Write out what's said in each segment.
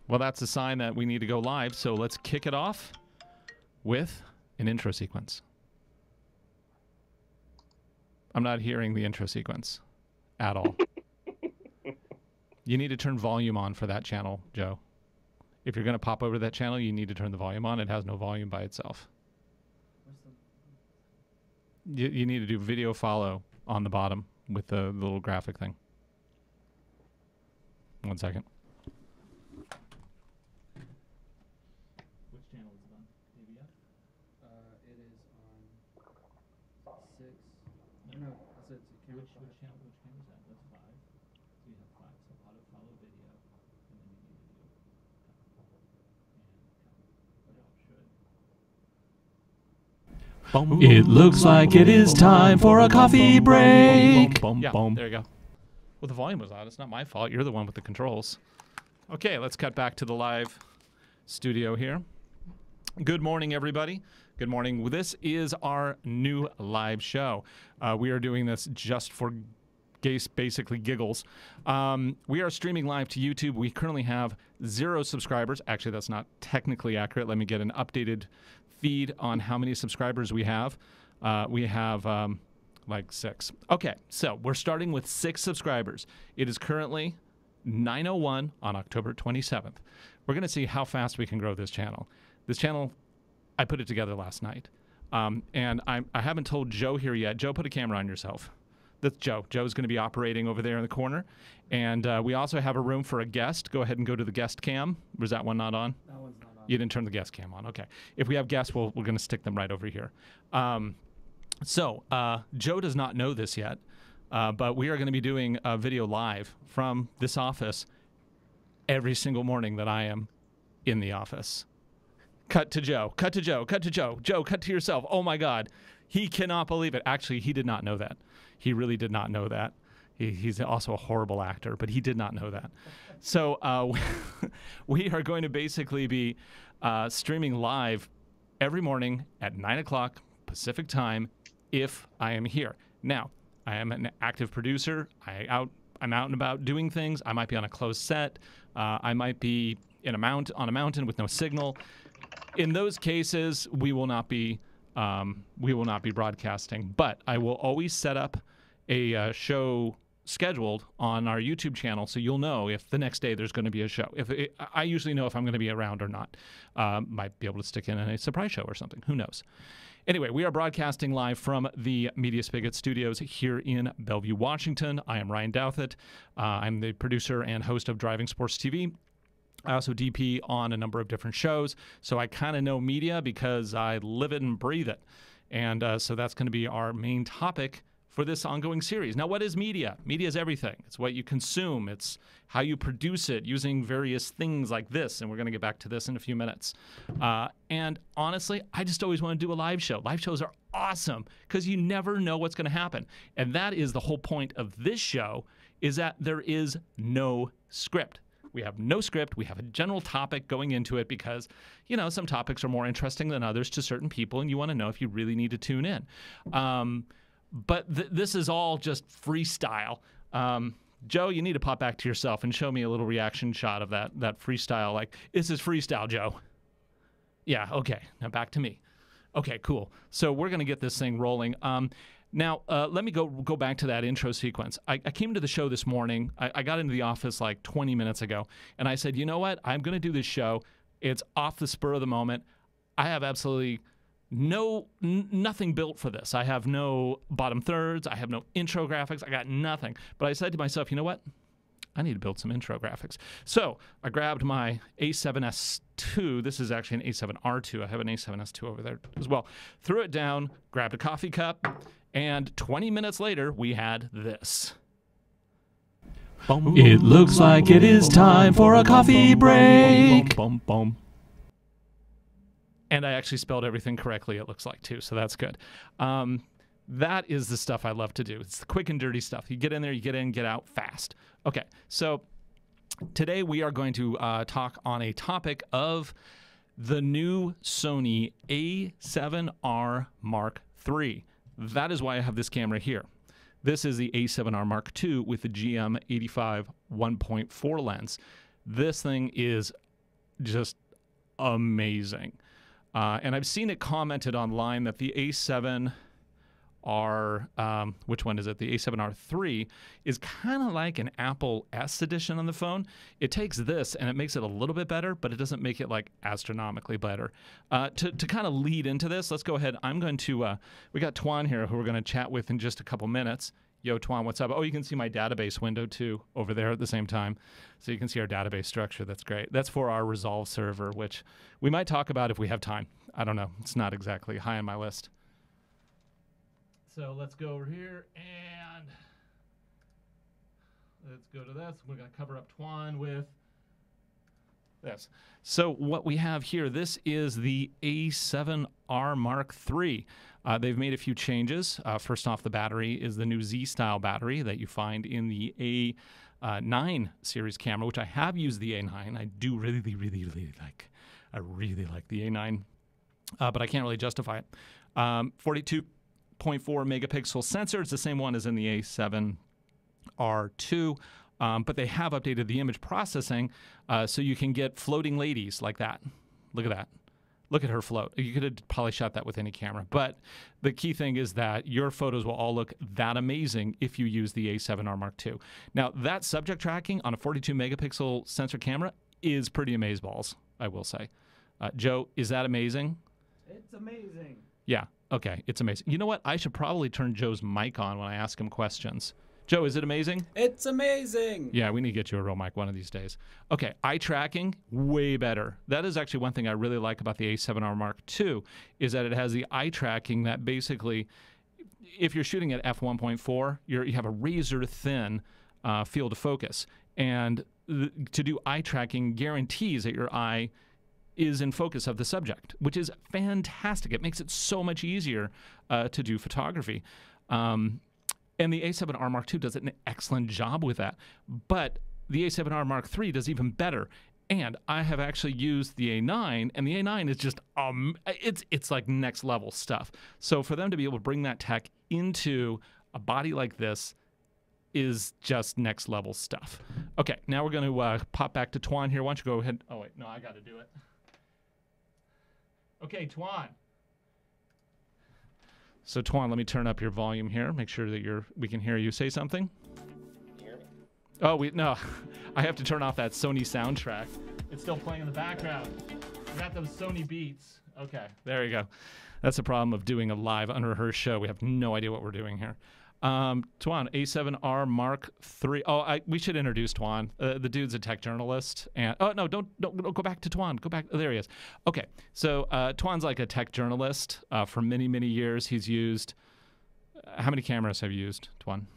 Well, that's a sign that we need to go live, so let's kick it off with an intro sequence. I'm not hearing the intro sequence at all. You need to turn volume on for that channel, Joe. If you're going to pop over to that channel, you need to turn the volume on. It has no volume by itself. You need to do video follow on the bottom with the little graphic thing. 1 second. Which channel is it on? ABS? It is on 6. No, I said camera. Which channel is that? That's 5. So you have 5. So auto follow video, and then you need to do It looks like it is time for a coffee break. Yeah, there you go. Well, the volume was on. It's not my fault. You're the one with the controls. Okay, let's cut back to the live studio here. Good morning, everybody. Good morning. This is our new live show. We are doing this just for basically giggles. We are streaming live to YouTube. We currently have 0 subscribers. Actually, that's not technically accurate. Let me get an updated feed on how many subscribers we have. We have like 6. Okay, so we're starting with 6 subscribers. It is currently 9:01 on October 27th. We're going to see how fast we can grow this channel. This channel, I put it together last night. And I haven't told Joe here yet. Joe, put a camera on yourself. That's Joe. Joe's going to be operating over there in the corner. And we also have a room for a guest. Go ahead and go to the guest cam. Was that one not on? That one's not on. You didn't turn the guest cam on. Okay. If we have guests, we're going to stick them right over here. So Joe does not know this yet, but we are going to be doing a video live from this office every single morning that I am in the office. Cut to Joe. Cut to Joe. Cut to Joe. Joe, cut to yourself. Oh, my God. He cannot believe it. Actually, he did not know that. He really did not know that. He's also a horrible actor, but he did not know that. So we are going to basically be streaming live every morning at 9 o'clock Pacific time if I am here. Now, I am an active producer. I'm out and about doing things. I might be on a closed set. I might be on a mountain with no signal. In those cases, we will not be broadcasting. But I will always set up a show scheduled on our YouTube channel, so you'll know if the next day there's going to be a show. I usually know if I'm going to be around or not. Might be able to stick in a surprise show or something. Who knows? Anyway, we are broadcasting live from the MediaSpigot studios here in Bellevue, Washington. I am Ryan Douthit. I'm the producer and host of Driving Sports TV. I also DP on a number of different shows, so I kind of know media because I live it and breathe it. And so that's going to be our main topic for this ongoing series. Now, what is media? Media is everything. It's what you consume. It's how you produce it using various things like this, and we're going to get back to this in a few minutes. And honestly, I just always want to do a live show. Live shows are awesome because you never know what's going to happen. And that is the whole point of this show, is that there is no script. We have no script. We have a general topic going into it because, you know, some topics are more interesting than others to certain people, and you want to know if you really need to tune in. But this is all just freestyle. Joe, you need to pop back to yourself and show me a little reaction shot of that freestyle. Like, this is freestyle, Joe. Yeah, okay. Now back to me. Okay, cool. So we're going to get this thing rolling. Now, let me go back to that intro sequence. I came to the show this morning. I got into the office like 20 minutes ago, and I said, you know what? I'm going to do this show. It's off the spur of the moment. I have absolutely nothing built for this. I have no bottom thirds. I have no intro graphics. I got nothing. But I said to myself, you know what? I need to build some intro graphics. So I grabbed my A7S2. This is actually an A7R2. I have an A7S2 over there as well. Threw it down, grabbed a coffee cup, and 20 minutes later, we had this. It looks like it is time for a coffee break. And I actually spelled everything correctly, it looks like, too, so that's good. That is the stuff I love to do. It's the quick and dirty stuff. You get in there, you get in, get out fast. Okay, so today we are going to talk on a topic of the new Sony A7R Mark III. That is why I have this camera here. This is the A7R Mark II with the GM85 1.4 lens. This thing is just amazing. And I've seen it commented online that the A7R, which one is it? The A7R III is kind of like an Apple S edition on the phone. It takes this and it makes it a little bit better, but it doesn't make it like astronomically better. To kind of lead into this, let's go ahead. I'm going to, we got Tuan here who we're going to chat with in just a couple minutes. Yo, Tuan, what's up? Oh, you can see my database window too over there at the same time. So you can see our database structure. That's great. That's for our Resolve server, which we might talk about if we have time. I don't know. It's not exactly high on my list. So let's go over here and let's go to this. We're going to cover up Tuan with this. So what we have here, this is the A7R Mark III. They've made a few changes. First off, the battery is the new Z-style battery that you find in the A9 series camera, which I have used the A9. I do really like. I really like the A9, but I can't really justify it. 42.4 megapixel sensor. It's the same one as in the A7R2. But they have updated the image processing so you can get floating ladies like that. Look at that. Look at her float. You could have probably shot that with any camera. But the key thing is that your photos will all look that amazing if you use the A7R Mark II. Now, that subject tracking on a 42 megapixel sensor camera is pretty amazeballs, I will say. Joe, is that amazing? It's amazing. Yeah. Okay. It's amazing. You know what? I should probably turn Joe's mic on when I ask him questions. Joe, is it amazing? It's amazing. Yeah, we need to get you a real mic one of these days. Okay, eye tracking, way better. That is actually one thing I really like about the A7R Mark II, is that it has the eye tracking that basically, if you're shooting at f1.4, you have a razor thin field of focus. And to do eye tracking guarantees that your eye is in focus of the subject, which is fantastic. It makes it so much easier to do photography. And the A7R Mark II does an excellent job with that. But the A7R Mark III does even better. And I have actually used the A9, and the A9 is just, it's like next level stuff. So for them to be able to bring that tech into a body like this is just next level stuff. Okay, now we're going to pop back to Tuan here. Why don't you go ahead? Oh, wait, no, I got to do it. Okay, Tuan. So, Tuan, let me turn up your volume here. Make sure that we can hear you say something. Can you hear me? Oh, no. I have to turn off that Sony soundtrack. It's still playing in the background. I got those Sony beats. Okay, there you go. That's the problem of doing a live, unrehearsed show. We have no idea what we're doing here. Tuan, A7R Mark III. Oh, we should introduce Tuan. The dude's a tech journalist. And oh no, don't go back to Tuan. Go back. Oh, there he is. Okay, so Tuan's like a tech journalist for many years. He's used. How many cameras have you used, Tuan?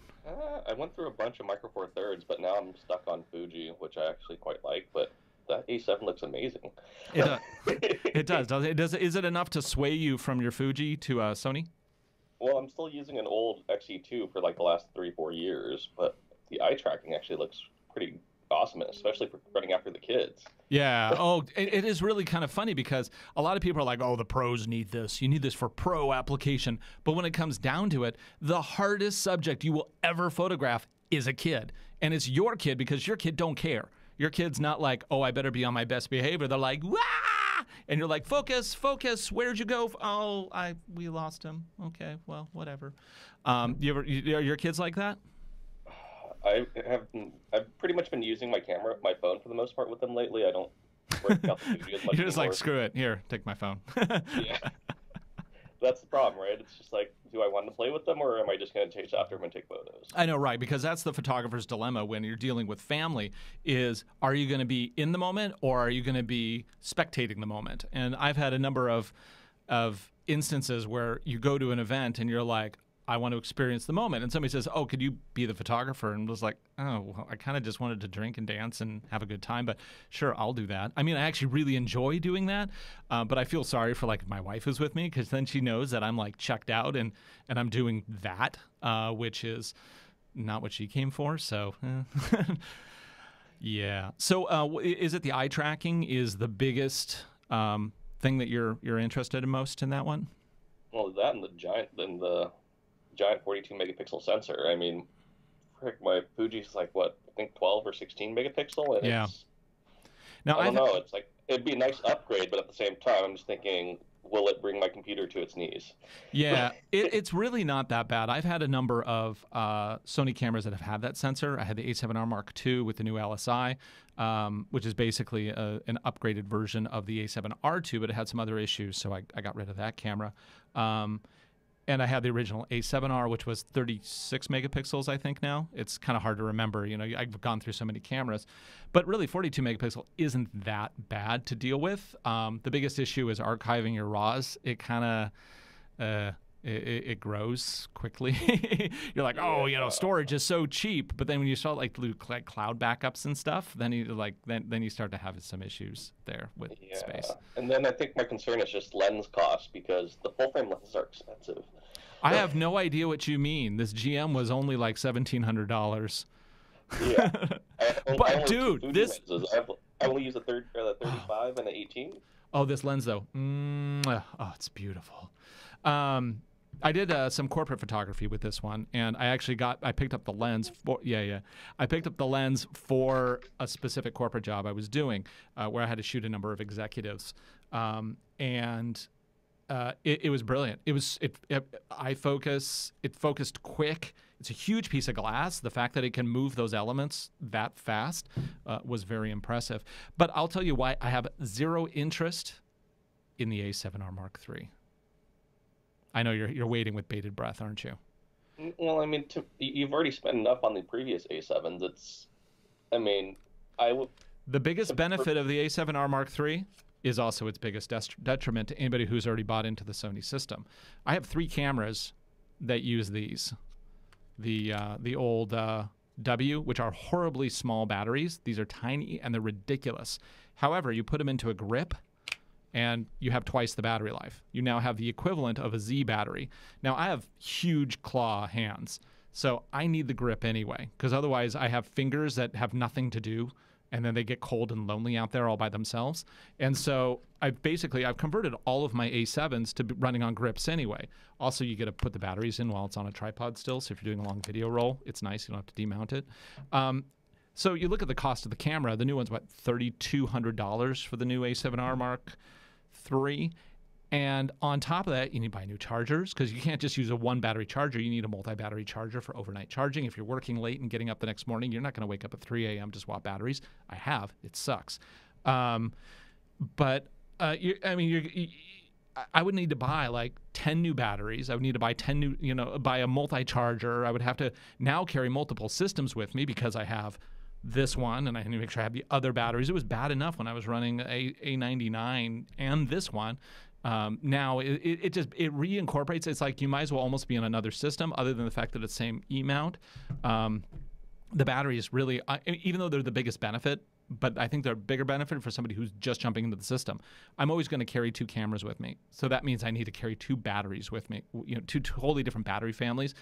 I went through a bunch of Micro Four Thirds, but now I'm stuck on Fuji, which I actually quite like. But that A7 looks amazing. It does. Is it enough to sway you from your Fuji to Sony? Well, I'm still using an old XE2 for like the last 3-4 years, but the eye tracking actually looks pretty awesome, especially for running after the kids. Yeah. Oh, it is really kind of funny because a lot of people are like, oh, the pros need this. You need this for pro application. But when it comes down to it, the hardest subject you will ever photograph is a kid. And it's your kid because your kid don't care. Your kid's not like, oh, I better be on my best behavior. They're like, wah! And you're like, focus, where'd you go? Oh, we lost him. Okay, well, whatever. Are your kids like that? I've pretty much been using my phone for the most part with them lately. I don't work out the Fuji as much You're just anymore. like, screw it. Here, take my phone. Yeah. That's the problem, right? It's just like, do I want to play with them, or am I just going to chase after them and take photos? I know, right, because that's the photographer's dilemma when you're dealing with family is, are you going to be in the moment or are you going to be spectating the moment? And I've had a number of instances where you go to an event and you're like, I want to experience the moment. And somebody says, oh, could you be the photographer? And was like, oh, well, I kind of just wanted to drink and dance and have a good time. But sure, I'll do that. I mean, I actually really enjoy doing that. But I feel sorry for like my wife who's with me because then she knows that I'm like checked out and I'm doing that, which is not what she came for. So, yeah. So is it the eye tracking is the biggest thing that you're interested in most in that one? Well, that and the giant 42 megapixel sensor. I mean, frick, my Fuji's like what, I think 12 or 16 megapixel, and yeah. Now I don't know. It's like it'd be a nice upgrade, but at the same time, I'm just thinking, will it bring my computer to its knees? Yeah, it's really not that bad. I've had a number of Sony cameras that have had that sensor. I had the A7R Mark II with the new LSI, which is basically an upgraded version of the A7R II, but it had some other issues, so I got rid of that camera. And I had the original A7R, which was 36 megapixels, I think now. It's kind of hard to remember. You know, I've gone through so many cameras. But really, 42 megapixel isn't that bad to deal with. The biggest issue is archiving your RAWs. It kind of... it grows quickly. You're like, oh, you know, storage is so cheap. But then when you start like cloud backups and stuff, then you start to have some issues there with space. And then I think my concern is just lens cost, because the full frame lenses are expensive. I have no idea what you mean. This GM was only like $1,700. Yeah, but dude, this I only use the 35 and the 18. Oh, this lens though, oh, it's beautiful. I did some corporate photography with this one, and I picked up the lens for, I picked up the lens for a specific corporate job I was doing, where I had to shoot a number of executives, and it was brilliant. It focused quick. It's a huge piece of glass. The fact that it can move those elements that fast was very impressive. But I'll tell you why I have zero interest in the A7R Mark III. I know you're waiting with bated breath, aren't you? Well, I mean, you've already spent enough on the previous A7s. The biggest benefit of the A7R Mark III is also its biggest detriment to anybody who's already bought into the Sony system. I have 3 cameras that use these. The old W, which are horribly small batteries. These are tiny and they're ridiculous. However, you put them into a grip, and you have twice the battery life. You now have the equivalent of a Z battery. Now, I have huge claw hands, so I need the grip anyway, because otherwise I have fingers that have nothing to do, and then they get cold and lonely out there all by themselves. And so I've converted all of my A7s to be running on grips anyway. Also, you get to put the batteries in while it's on a tripod still, so if you're doing a long video roll, it's nice. You don't have to demount it. So you look at the cost of the camera. The new one's, what, $3,200 for the new A7R Mark III, and on top of that, you need to buy new chargers, because you can't just use a 1 battery charger. You need a multi-battery charger for overnight charging. If you're working late and getting up the next morning, you're not going to wake up at 3 a.m. to swap batteries. I have. It sucks. I would need to buy like 10 new batteries. I would need to buy 10 new, buy a multi-charger. I would have to now carry multiple systems with me, because I have this one, and I need to make sure I have the other batteries. It was bad enough when I was running A99 and this one. Now it reincorporates. It's like you might as well almost be on another system, other than the fact that it's same E-mount. The battery is really, even though they're the biggest benefit, but I think they're a bigger benefit for somebody who's just jumping into the system. I'm always going to carry 2 cameras with me, so that means I need to carry 2 batteries with me. 2 totally different battery families,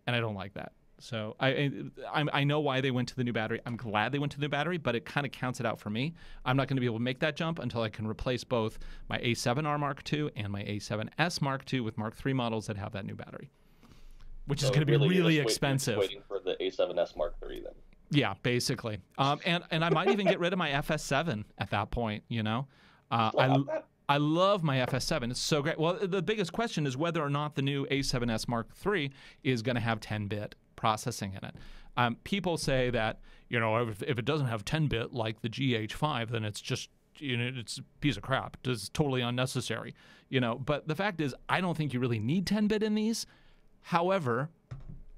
and I don't like that. So I know why they went to the new battery. I'm glad they went to the new battery, but it kind of counts it out for me. I'm not going to be able to make that jump until I can replace both my A7R Mark II and my A7S Mark II with Mark III models that have that new battery, which is going to be really expensive. Waiting for the A7S Mark III then. Yeah, basically. And I might even get rid of my FS7 at that point. I love my FS7. It's so great. Well, the biggest question is whether or not the new A7S Mark III is going to have 10-bit processing in it. People say that, if it doesn't have 10-bit like the GH5, then it's just, it's a piece of crap. It's totally unnecessary. But the fact is, I don't think you really need 10-bit in these. However,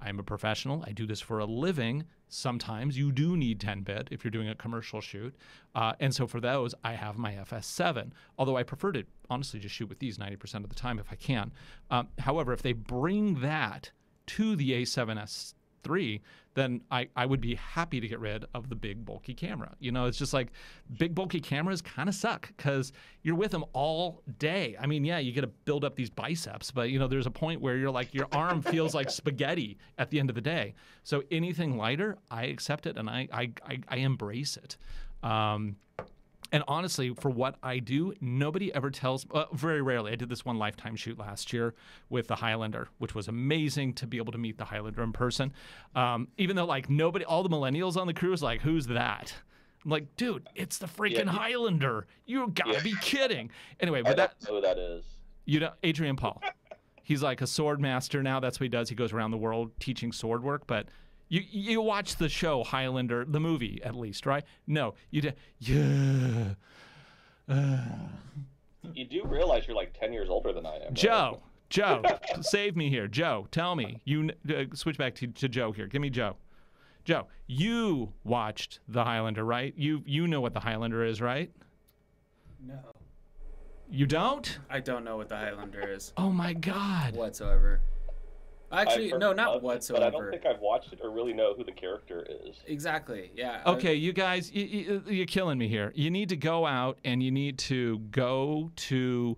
I'm a professional. I do this for a living. Sometimes you do need 10-bit if you're doing a commercial shoot. And so for those, I have my FS7, although I prefer to honestly just shoot with these 90% of the time if I can. However, if they bring that to the A7S III, then I would be happy to get rid of the big bulky camera. It's just like big bulky cameras kind of suck because you're with them all day. I mean, yeah, you get to build up these biceps, but there's a point where you're like, your arm feels like spaghetti at the end of the day. So anything lighter, I accept it and I embrace it. And honestly, for what I do, nobody ever tells, very rarely. I did this one lifetime shoot last year with the Highlander, which was amazing to be able to meet the Highlander in person. Even though all the millennials on the crew was like, who's that? I'm like, dude, it's the freaking Yeah. Highlander. You gotta be kidding. Anyway, I but don't know who that is. you know, Adrian Paul. He's like a sword master now. That's what he does. He goes around the world teaching sword work. But you watch the show Highlander, the movie at least, right? No, you did. Yeah. You do realize you're like 10 years older than I am, right? Joe, save me here. Joe, tell me. You switch back to Joe here. Give me Joe. Joe, you watched the Highlander, right? You know what the Highlander is, right? No. You don't? I don't know what the Highlander is Oh my God. whatsoever. Actually, I've heard no, of not it, whatsoever. But I don't think I've watched it or really know who the character is. Exactly. Yeah. Okay, you guys, you're killing me here. You need to go out and you need to go to,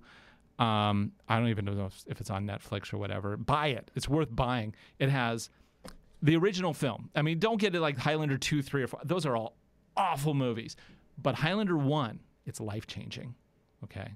I don't even know if it's on Netflix or whatever. Buy it. It's worth buying. It has the original film. I mean, don't get it like Highlander 2, 3, or 4. Those are all awful movies. But Highlander 1, it's life-changing. Okay?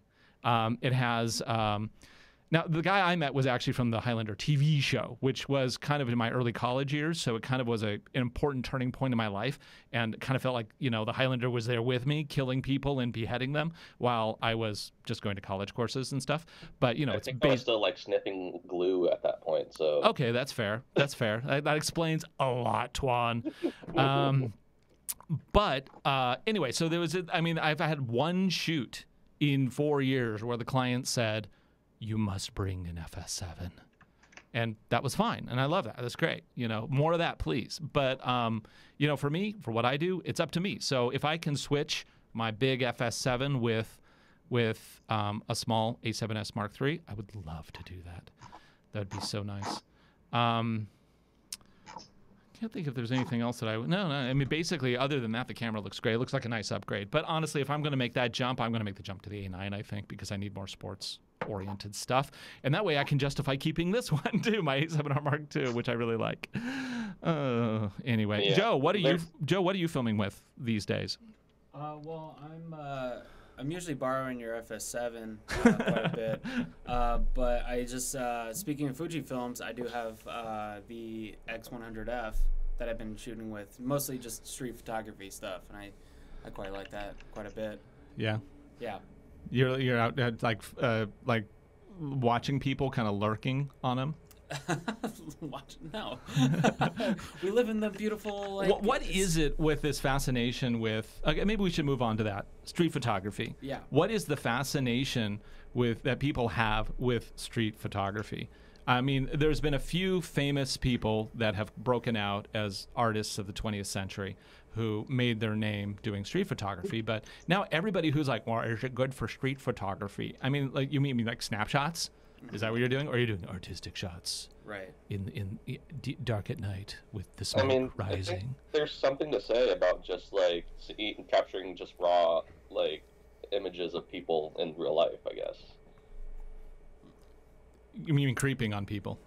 It has... now, the guy I met was actually from the Highlander TV show, which was kind of in my early college years, so it kind of was an important turning point in my life, and it kind of felt like, you know, the Highlander was there with me, killing people and beheading them, while I was just going to college courses and stuff. But, you know, I it's think I was still like sniffing glue at that point, so... Okay, that's fair. That's fair. That explains a lot, Tuan. But anyway, so there was, I've had one shoot in 4 years where the client said, you must bring an FS7. And that was fine. And I love that. That's great. You know, more of that, please. But, you know, for me, for what I do, it's up to me. So if I can switch my big FS7 with a small A7S Mark III, I would love to do that. That would be so nice. Can't think if there's anything else that no. I mean, basically, other than that, the camera looks great. It looks like a nice upgrade. But honestly, if I'm going to make that jump, I'm going to make the jump to the A9, I think, because I need more sports-oriented stuff. And that way I can justify keeping this one, too, my A7R Mark II, which I really like. Anyway, Yeah. Joe, what are you filming with these days? Well, I'm usually borrowing your FS7 quite a bit, but I just speaking of Fuji films, I do have the X100F that I've been shooting with, mostly just street photography stuff, and I quite like that quite a bit. Yeah. Yeah. You're out like watching people kind of lurking on them. No. We live in the beautiful. What is it with this fascination with? Okay, maybe we should move on to that street photography. Yeah. What is the fascination with that people have with street photography? I mean, there's been a few famous people that have broken out as artists of the 20th century who made their name doing street photography, but now everybody who's like, well, is it good for street photography? I mean, like, you mean like snapshots? Is that what you're doing? Or are you doing artistic shots? Right. In dark at night with the smoke rising. I think there's something to say about just like capturing just raw like images of people in real life, I guess. You mean creeping on people?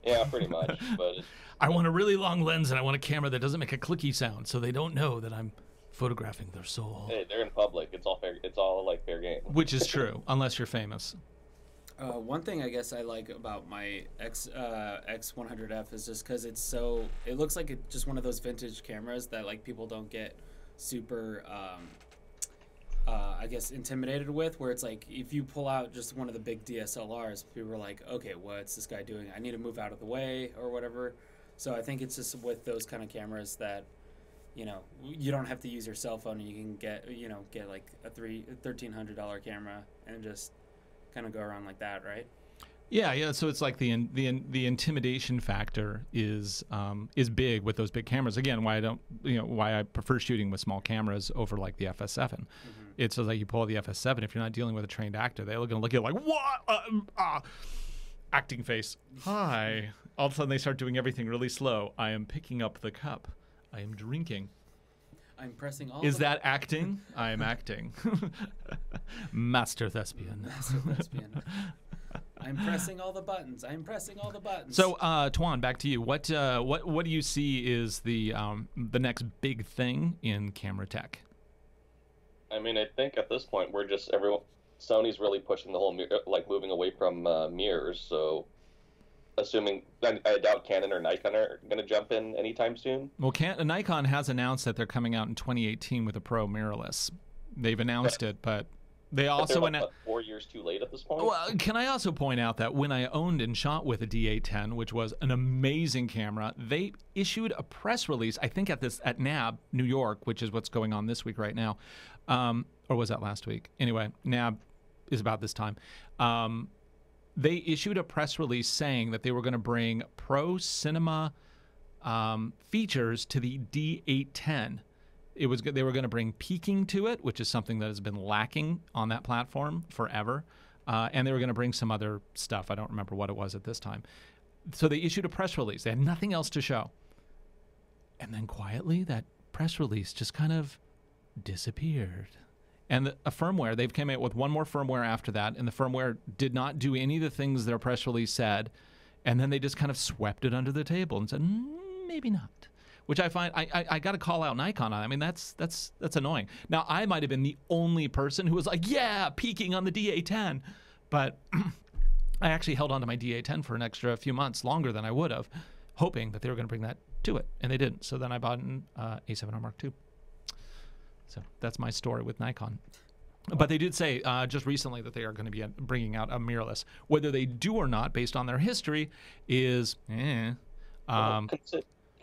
Yeah, pretty much. But I want a really long lens and I want a camera that doesn't make a clicky sound, so they don't know that I'm photographing their soul. hey, they're in public. It's all fair. It's all like fair game. Which is true, unless you're famous. One thing I guess I like about my X100F is just because it looks like just one of those vintage cameras that like people don't get super, I guess, intimidated with, where it's like if you pull out just one of the big DSLRs, people are like, okay, what's this guy doing? I need to move out of the way or whatever. So I think it's just with those kind of cameras that, you know, you don't have to use your cell phone and you can get like a $1,300 camera and just kind of go around like that, right? Yeah. So it's like the intimidation factor is big with those big cameras. Again, why I prefer shooting with small cameras over like the FS7. Mm-hmm. It's like you pull the FS7. If you're not dealing with a trained actor, they're going to look at you like, what? Acting face. Hi. All of a sudden they start doing everything really slow. I am picking up the cup. I am drinking. I'm pressing all. Is that acting? I am acting. Master thespian. Master thespian. I'm pressing all the buttons. I'm pressing all the buttons. So, Tuan, back to you. What do you see is the next big thing in camera tech? I mean, I think at this point we're just Sony's really pushing the whole like moving away from mirrors. So assuming I doubt Canon or Nikon are going to jump in anytime soon. Well, Nikon has announced that they're coming out in 2018 with a Pro mirrorless. They've announced it, but they also announced 4 years too late at this point. Well, can I also point out that when I owned and shot with a D810, which was an amazing camera, they issued a press release. I think at NAB New York, which is what's going on this week right now, or was that last week? Anyway, NAB is about this time. They issued a press release saying that they were going to bring pro cinema features to the D810. They were going to bring peaking to it, which is something that has been lacking on that platform forever, and they were going to bring some other stuff. I don't remember what it was at this time. So they issued a press release. They had nothing else to show. And then quietly, that press release just kind of disappeared. And a firmware, they've come out with one more firmware after that, and the firmware did not do any of the things their press release said, and then they just kind of swept it under the table and said, maybe not. Which I find, I got to call out Nikon on. I mean, that's annoying. Now, I might have been the only person who was like, yeah, peaking on the D810, but I actually held on to my D810 for an extra few months, longer than I would have, hoping that they were going to bring that to it, and they didn't. So then I bought an A7R Mark II. So that's my story with Nikon. But they did say just recently that they are going to be bringing out a mirrorless. Whether they do or not, based on their history, is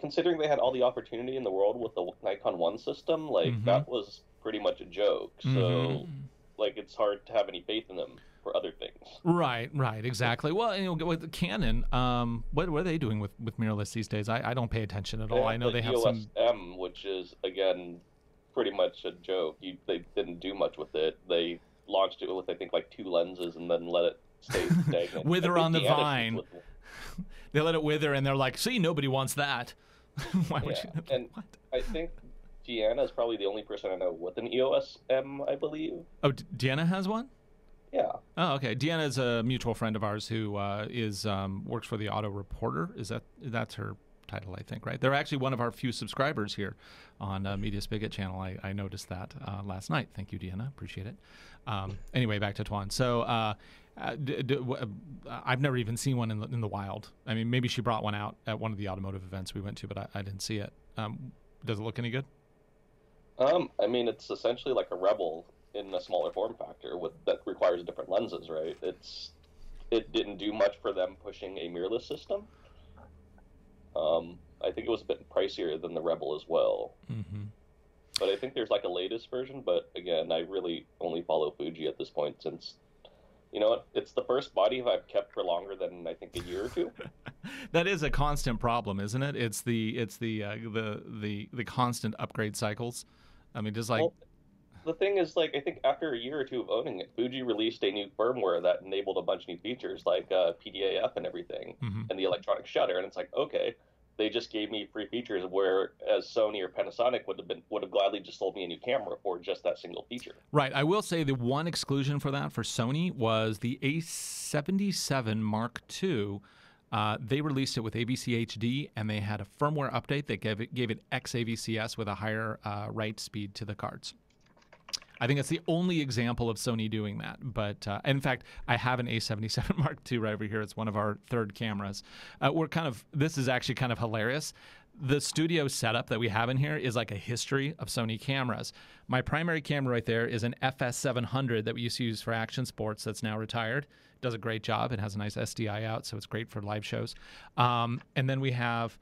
considering they had all the opportunity in the world with the Nikon One system, like that was pretty much a joke. So like it's hard to have any faith in them for other things. Right, exactly. Well, with Canon, what are they doing with mirrorless these days? I don't pay attention at all. I know they have some EOS-M, which is again pretty much a joke. They didn't do much with it. They launched it with I think like 2 lenses and then let it stay stagnant. Wither on the vine. They let it wither and they're like, see, nobody wants that. Why would you? And what? I think Deanna is probably the only person I know with an EOS-M, I believe. Oh, Deanna has one? Yeah. Oh, okay. Deanna is a mutual friend of ours who works for the Auto Reporter. That's her title, I think, right? They're actually one of our few subscribers here on MediaSpigot channel. I noticed that last night. Thank you, Deanna. Appreciate it. Anyway, back to Tuan. So I've never even seen one in the wild. I mean, maybe she brought one out at one of the automotive events we went to, but I didn't see it. Does it look any good? I mean, it's essentially like a Rebel in a smaller form factor that requires different lenses, right? It didn't do much for them pushing a mirrorless system. I think it was a bit pricier than the Rebel as well. But I think there's like a latest version, but again, I really only follow Fuji at this point since, you know what, it's the first body I've kept for longer than I think a year or two. That is a constant problem, isn't it? It's the constant upgrade cycles. I mean, just like... Well, the thing is, like, I think after a year or two of owning it, Fuji released a new firmware that enabled a bunch of new features like PDAF and everything, and the electronic shutter, and it's like, okay, they just gave me free features, whereas Sony or Panasonic would have gladly just sold me a new camera for just that single feature. Right. I will say the one exclusion for that for Sony was the A7RIII Mark II. They released it with AVC HD, and they had a firmware update that gave it XAVCS with a higher write speed to the cards. I think it's the only example of Sony doing that. But in fact, I have an A7RIII Mark II right over here. It's one of our third cameras. This is actually kind of hilarious. The studio setup that we have in here is like a history of Sony cameras. My primary camera right there is an FS700 that we used to use for action sports that's now retired. It does a great job. It has a nice SDI out, so it's great for live shows. And then we have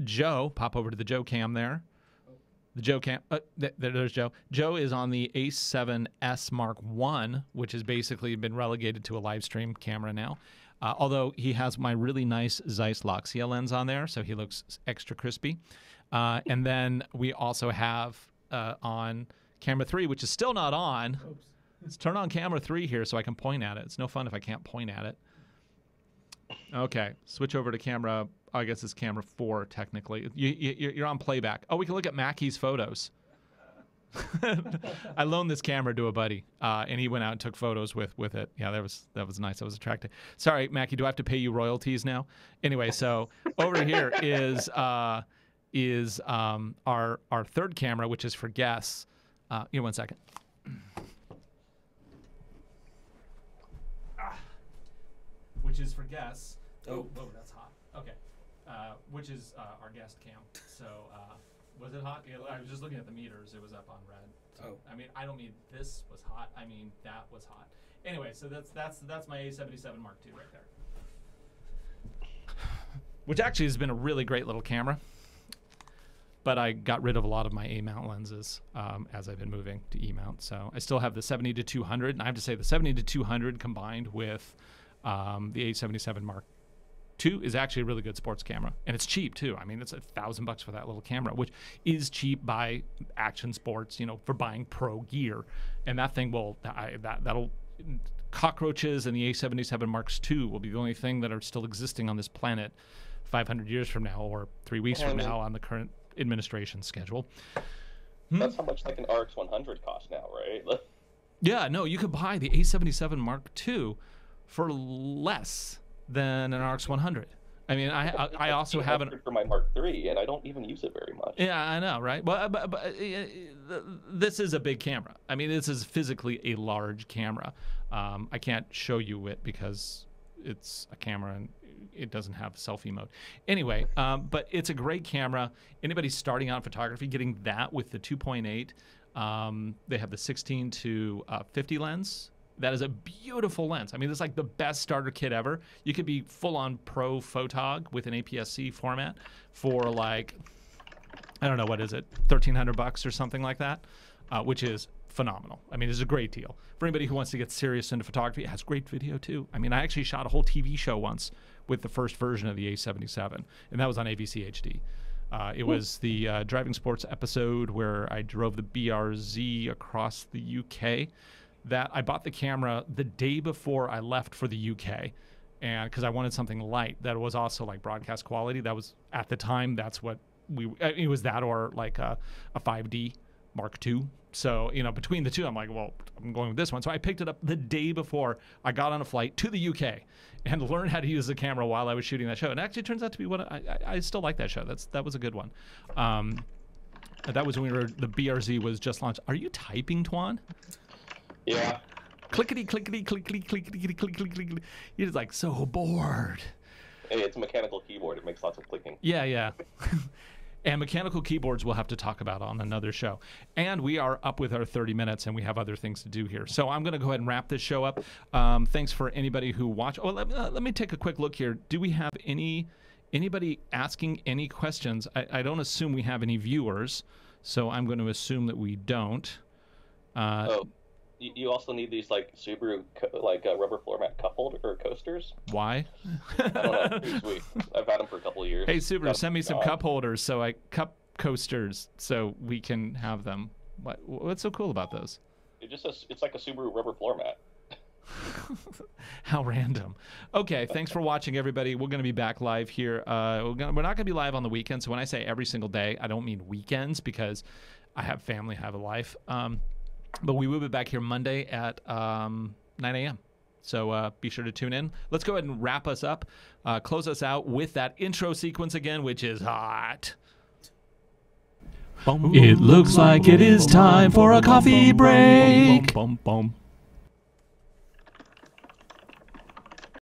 Joe. Pop over to the Joe cam there. The Joe cam, there's Joe. Joe is on the A7S Mark I, which has basically been relegated to a live stream camera now. Although he has my really nice Zeiss Loxia lens on there, so he looks extra crispy. And then we also have on camera 3, which is still not on. Oops. Let's turn on camera 3 here so I can point at it. It's no fun if I can't point at it. Okay, switch over to camera. I guess it's camera 4 technically. You're on playback. Oh, we can look at Mackey's photos. I loaned this camera to a buddy, and he went out and took photos with it. Yeah, that was nice. That was attractive. Sorry, Mackey, do I have to pay you royalties now? Anyway, so over here is our third camera, which is for guests. Give me 1 second. Which is for guests. Oh, whoa, that's hot. Okay. Which is our guest cam. So, was it hot? Yeah, I was just looking at the meters. It was up on red. So, I mean, I don't mean this was hot. I mean, that was hot. Anyway, so that's my A7RIII Mark II right there. Which actually has been a really great little camera. But I got rid of a lot of my A-mount lenses as I've been moving to E-mount. So I still have the 70-200. And I have to say the 70-200 combined with the A7RIII Mark II is actually a really good sports camera. And it's cheap, too. I mean, it's $1,000 for that little camera, which is cheap by action sports, you know, for buying pro gear. And that thing will, that'll, cockroaches and the A7RIII Marks II will be the only thing that are still existing on this planet 500 years from now or 3 weeks from now on the current administration schedule. That's how much like an RX 100 costs now, right? Yeah, no, you could buy the A7RIII Mark II for less than an RX 100. I mean, I also have an for my Mark III, and I don't even use it very much. Yeah, I know, right? But this is a big camera. I mean, this is physically a large camera. I can't show you it because it's a camera and it doesn't have selfie mode. Anyway, but it's a great camera. Anybody starting out in photography, getting that with the 2.8, they have the 16-50 lens. That is a beautiful lens. I mean, it's like the best starter kit ever. You could be full-on pro photog with an APS-C format for like, I don't know, what is it, $1,300 or something like that, which is phenomenal. I mean, it's a great deal. For anybody who wants to get serious into photography, it has great video too. I mean, I actually shot a whole TV show once with the first version of the A7RIII, and that was on AVC HD. It was the driving sports episode where I drove the BRZ across the UK. That I bought the camera the day before I left for the UK, and because I wanted something light that was also like broadcast quality. That was at the time. That's what it was, that or like a 5D Mark II. So, you know, between the two, I'm like, well, I'm going with this one. So I picked it up the day before I got on a flight to the UK and learned how to use the camera while I was shooting that show. And it actually turns out to be what I still like that show. That was a good one. That was when the BRZ was just launched. Are you typing, Tuan? Yeah. Clickety, clickety, clickety, clickety, clickety, clickety. You're just like so bored. Hey, it's a mechanical keyboard. It makes lots of clicking. Yeah, yeah. And mechanical keyboards we'll have to talk about on another show. And we are up with our 30 minutes, and we have other things to do here. So I'm going to go ahead and wrap this show up. Thanks for anybody who watched. Oh, let me take a quick look here. Do we have anybody asking any questions? I don't assume we have any viewers, so I'm going to assume that we don't. You also need these like Subaru rubber floor mat cup holder or coasters. Why? I don't know. Pretty sweet. I've had them for a couple of years. Hey Subaru, send me some cup holders, cup coasters, so we can have them. What's so cool about those? It's like a Subaru rubber floor mat. How random. Okay, thanks for watching, everybody. We're going to be back live here. We're not going to be live on the weekends. So when I say every single day, I don't mean weekends because I have family, I have a life. But we will be back here Monday at 9 a.m. So be sure to tune in. Let's go ahead and wrap us up, close us out with that intro sequence again, which is hot. It looks like it is time for a coffee break.